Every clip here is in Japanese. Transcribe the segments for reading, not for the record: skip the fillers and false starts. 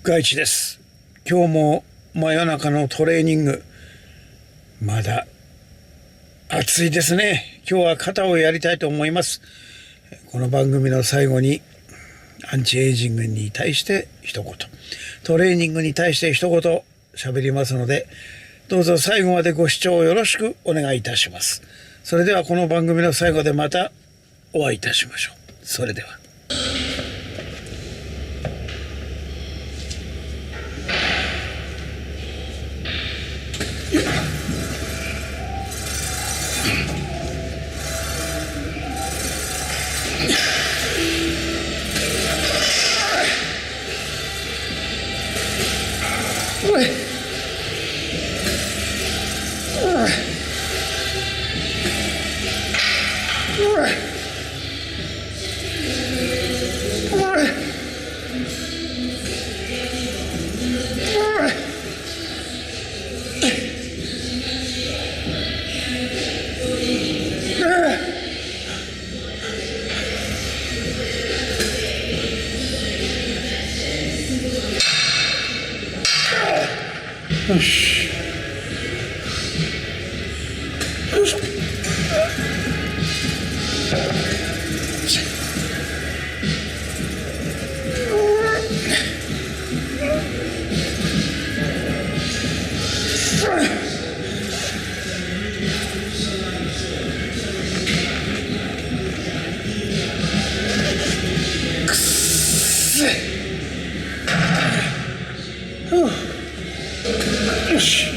外地です。今日も真夜中のトレーニング、まだ暑いですね。今日は肩をやりたいと思います。この番組の最後にアンチエイジングに対して一言、トレーニングに対して一言喋りますので、どうぞ最後までご視聴よろしくお願いいたします。それではこの番組の最後でまたお会いいたしましょう。それでは。よし。よいしょ。くっせよし。よし。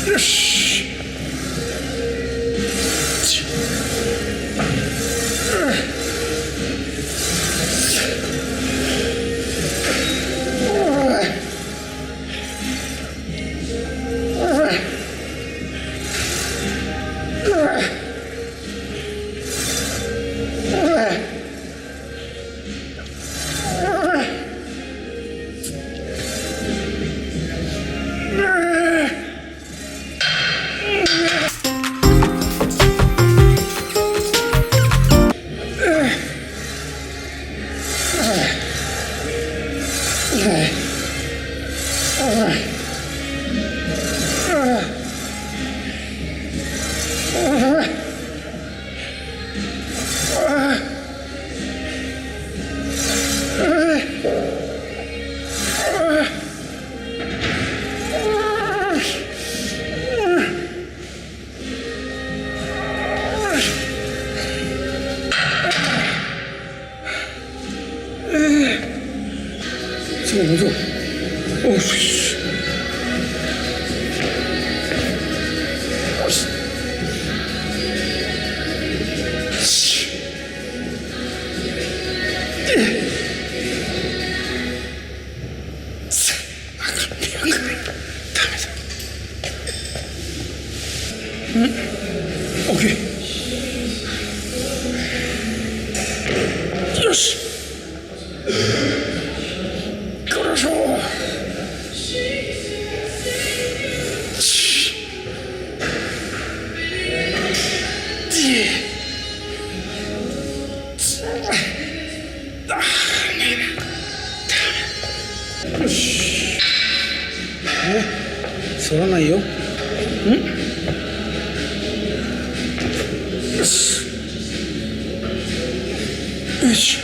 よし。オッケー。よし。これしょ。よし。反らないよ。よし。よし。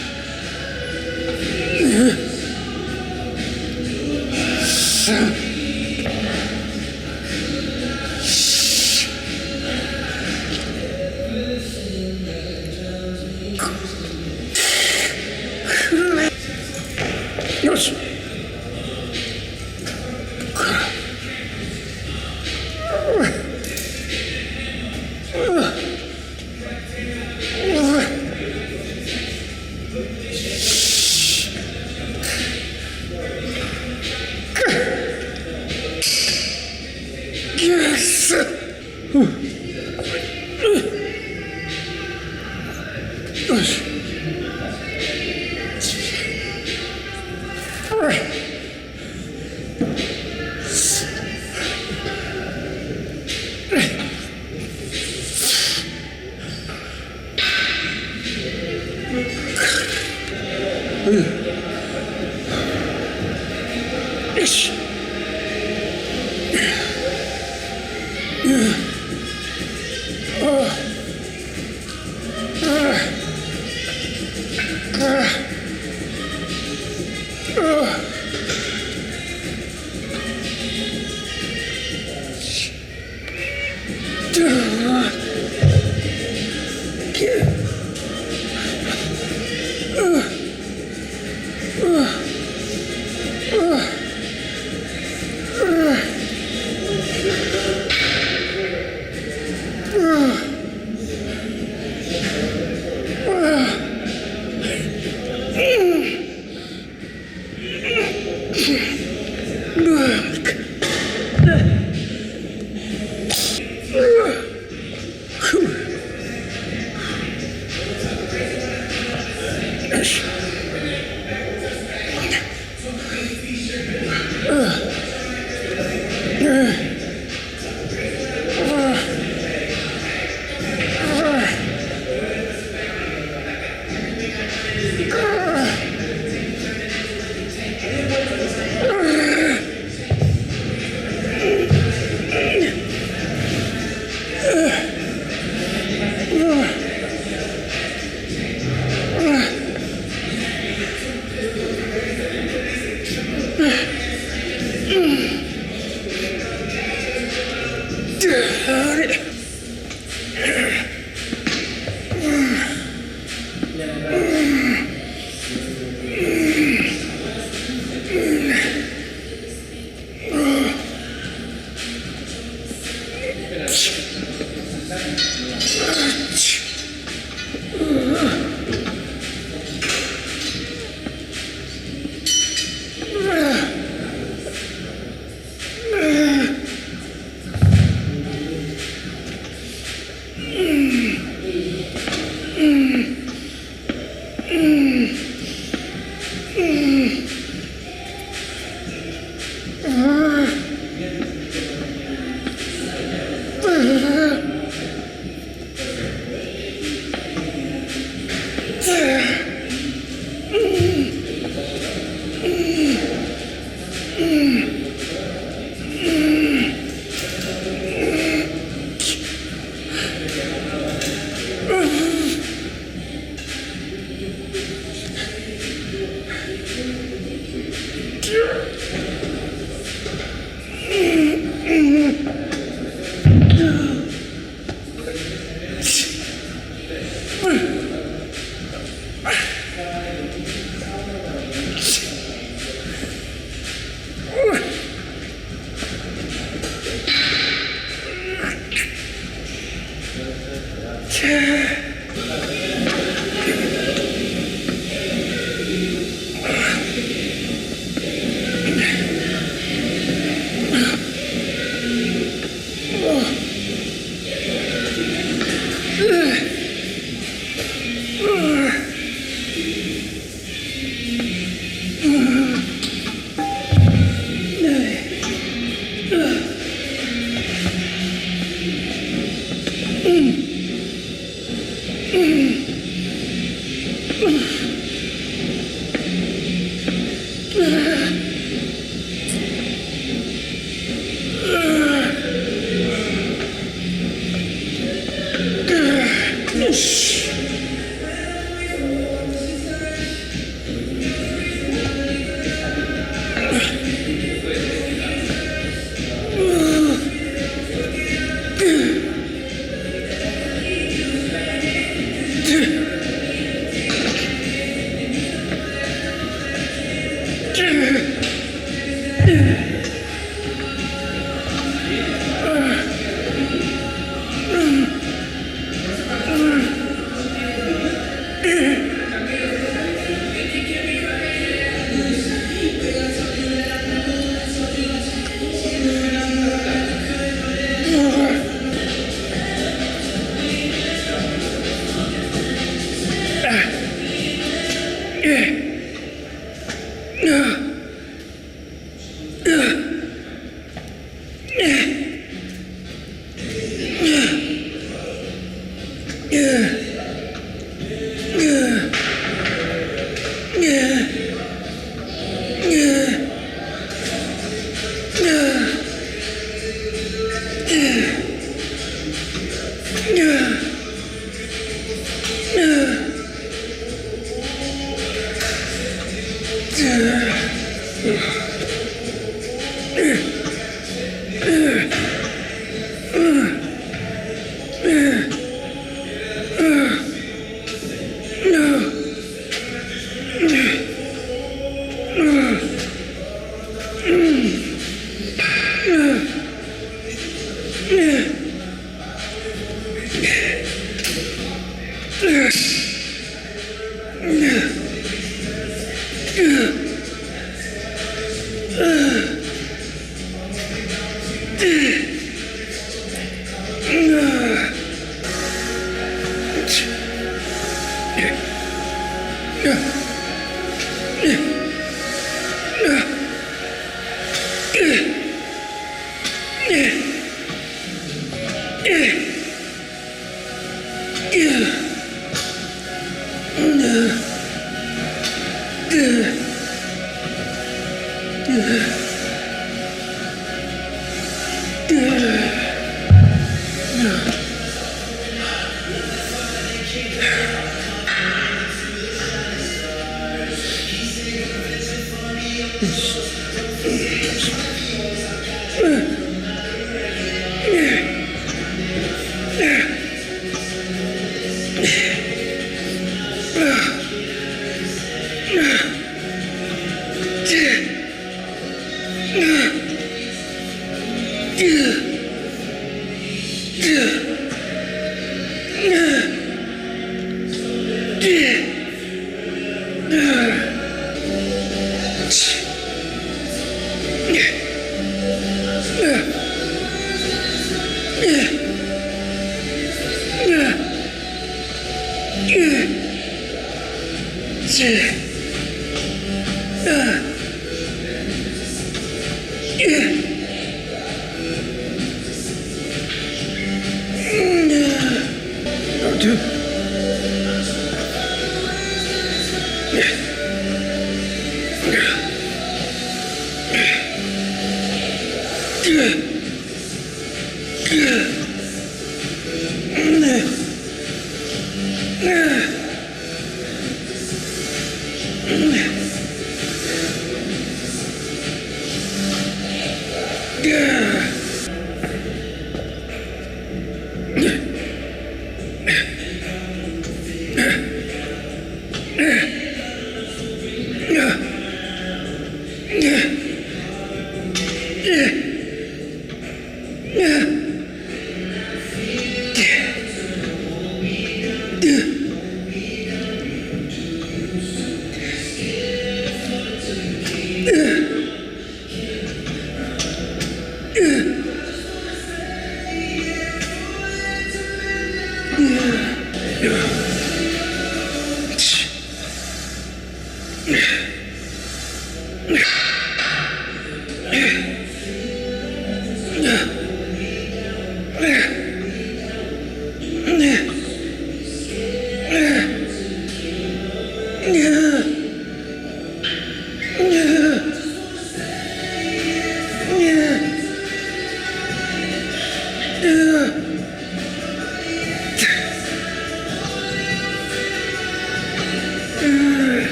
よし。よし。よし。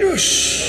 よし。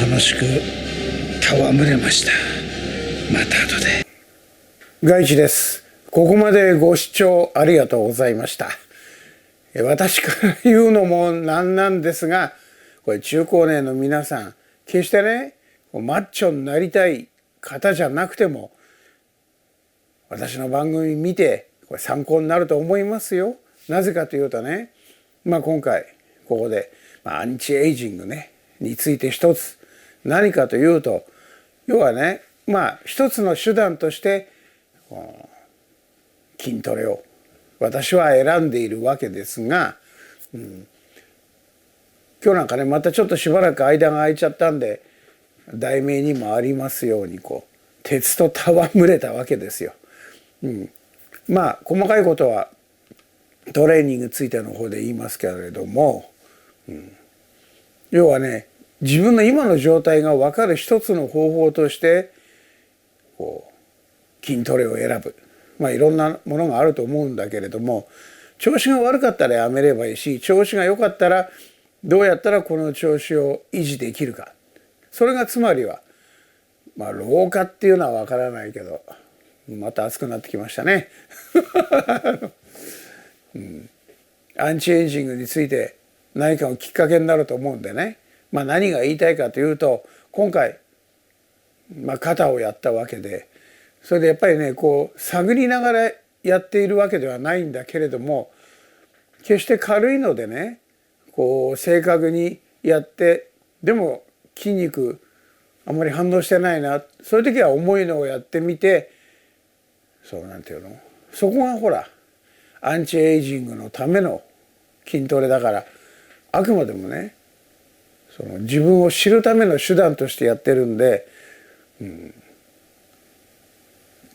楽しく戯れました。また後で。外地です。ここまでご視聴ありがとうございました。私から言うのもなんなんですが、これ中高年の皆さん、決してねマッチョになりたい方じゃなくても、私の番組見てこれ参考になると思いますよ。なぜかというとね、今回ここで、アンチエイジングねについて一つ、何かというと、要はね一つの手段として筋トレを私は選んでいるわけですが、今日なんかねまたちょっとしばらく間が空いちゃったんで、題名にもありますように鉄と戯れたわけですよ。細かいことはトレーニングについての方で言いますけれども、要はね自分の今の状態が分かる一つの方法として筋トレを選ぶ。いろんなものがあると思うんだけれども、調子が悪かったらやめればいいし、調子が良かったらどうやったらこの調子を維持できるか。それがつまりは老化っていうのは分からないけど、また暑くなってきましたね。アンチエイジングについて何かのきっかけになると思うんでね、何が言いたいかというと、今回、肩をやったわけで、それでやっぱりね探りながらやっているわけではないんだけれども、決して軽いのでね正確にやって、でも筋肉あんまり反応してないな、そういう時は重いのをやってみて、なんていうの、そこがほらアンチエイジングのための筋トレだから、あくまでもね自分を知るための手段としてやってるんで、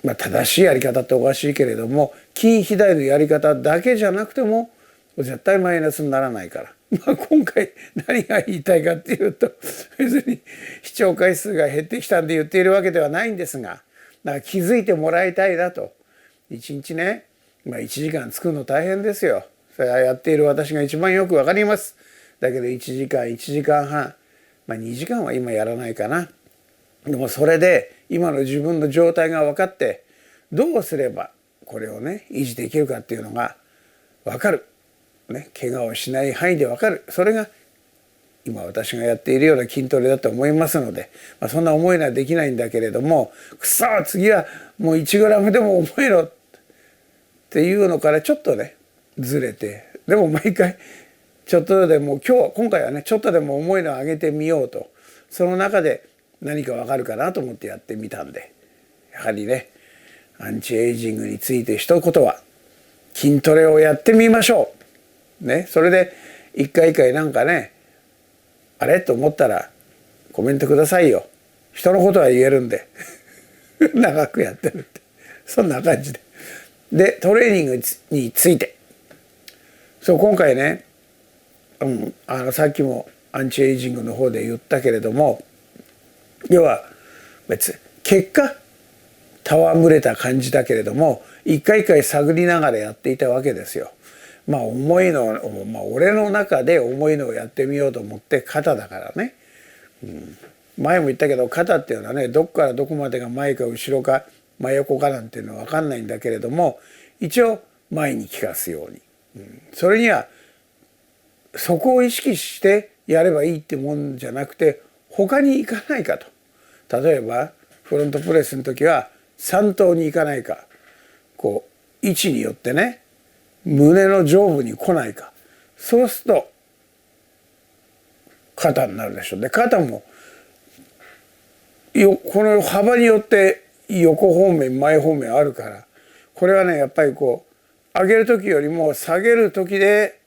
正しいやり方っておかしいけれども、筋肥大のやり方だけじゃなくても絶対マイナスにならないから、今回何が言いたいかっていうと、別に視聴回数が減ってきたんで言っているわけではないんですが、気づいてもらいたいなと。一日ね1時間作るの大変ですよ。それはやっている私が一番よくわかります。だけど1時間1時間半、2時間は今やらないかな。でもそれで今の自分の状態が分かって、どうすればこれをね維持できるかっていうのが分かる、怪我をしない範囲で分かる。それが今私がやっているような筋トレだと思いますので、そんな思いのはできないんだけれども、次はもう1グラムでも重いのっていうのからちょっとねずれて、でも毎回ちょっとでも今回はねちょっとでも重いのを上げてみようと、その中で何かわかるかなと思ってやってみたんで、やはりねアンチエイジングについて一言は、筋トレをやってみましょうね。それで一回一回なんかねあれと思ったらコメントくださいよ。人のことは言えるんで長くやってるって、そんな感じで。でトレーニングについて、今回ね、さっきもアンチエイジングの方で言ったけれども、要は結果戯れた感じだけれども、一回一回探りながらやっていたわけですよ。重いの、俺の中で重いのをやってみようと思って、肩だからね、前も言ったけど肩っていうのはね、どこからどこまでが前か後ろか真横かなんていうのは分かんないんだけれども、一応前に効かすように、それにはそこを意識してやればいいってもんじゃなくて、他に行かないかと。例えばフロントプレスの時は3頭に行かないか、位置によってね胸の上部に来ないか、そうすると肩になるでしょ。で肩もこの幅によって横方面前方面あるから、これはねやっぱり上げる時よりも下げる時で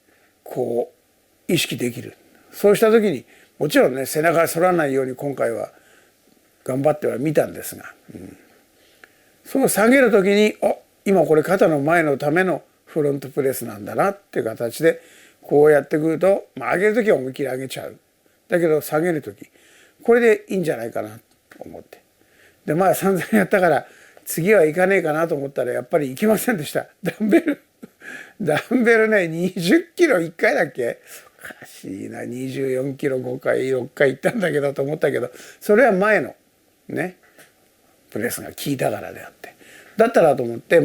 意識できる。そうした時にもちろんね背中が反らないように今回は頑張ってはみたんですが、その下げる時に今これ肩の前のためのフロントプレスなんだなっていう形でこうやってくると、上げる時は思いっきり上げちゃう。だけど下げる時これでいいんじゃないかなと思って、で散々やったから次はいかねえかなと思ったらやっぱりいきませんでした。ダンベルね20キロ1回だっけ、おかしいな、24キロ5回6回行ったんだけどと思ったけど、それは前のねプレスが効いたからであって、だったらと思って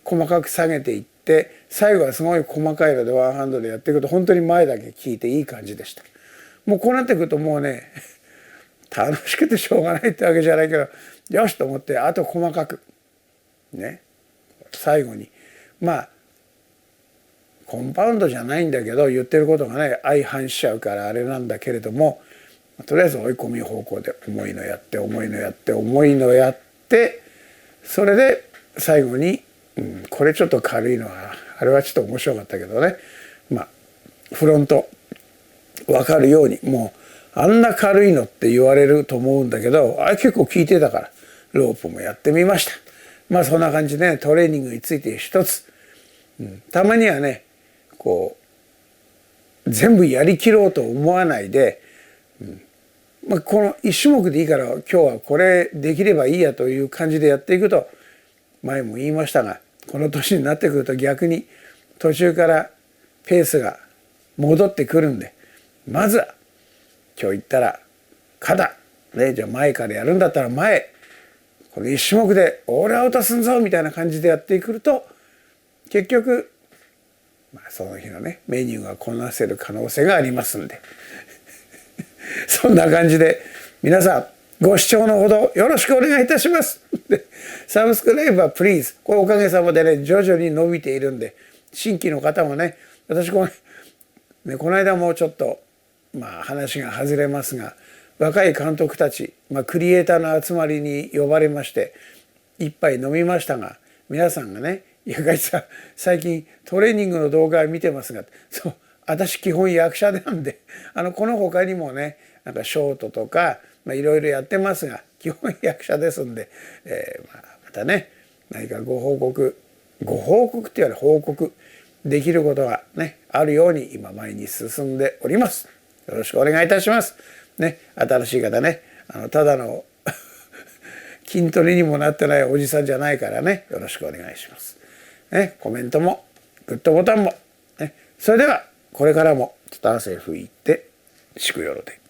細かく下げていって、最後はすごい細かいのでワンハンドでやっていくと本当に前だけ効いていい感じでした。もうこうなってくるともうね楽しくてしょうがないってわけじゃないけど、よしと思って、あと細かくね、最後にコンパウンドじゃないんだけど、言ってることがね相反しちゃうからあれなんだけれども、とりあえず追い込み方向で重いのやって重いのやって重いのやって、それで最後に、これちょっと軽いのはあれはちょっと面白かったけどね、フロント分かるように、もうあんな軽いのって言われると思うんだけど、あれ結構効いてたからロープもやってみました。そんな感じで、ね、トレーニングについて一つ、たまにはねこう全部やりきろうと思わないで、この一種目でいいから今日はこれできればいいやという感じでやっていくと、前も言いましたが、この年になってくると逆に途中からペースが戻ってくるんで、まずは今日言ったら肩ね、じゃあ前からやるんだったら前、この一種目でオールアウトすんぞみたいな感じでやってくると、結局その日のねメニューがこなせる可能性がありますんでそんな感じで皆さんご視聴のほどよろしくお願いいたしますサブスクライブはプリーズ、これおかげさまでね徐々に伸びているんで、新規の方もね、私この間もちょっと話が外れますが、若い監督たち、クリエイターの集まりに呼ばれまして一杯飲みましたが、皆さんがね「いやガイさん最近トレーニングの動画見てますが」そう私基本役者なんで、この他にもねなんかショートとかいろいろやってますが、基本役者ですんで、またね何かご報告って言われ報告できることがねあるように今前に進んでおります。よろしくお願いいたします。ね、新しい方ね、ただの筋トレにもなってないおじさんじゃないからね、よろしくお願いします。ね、コメントもグッドボタンも、ね、それではこれからもちょっと汗拭いてしくよろで。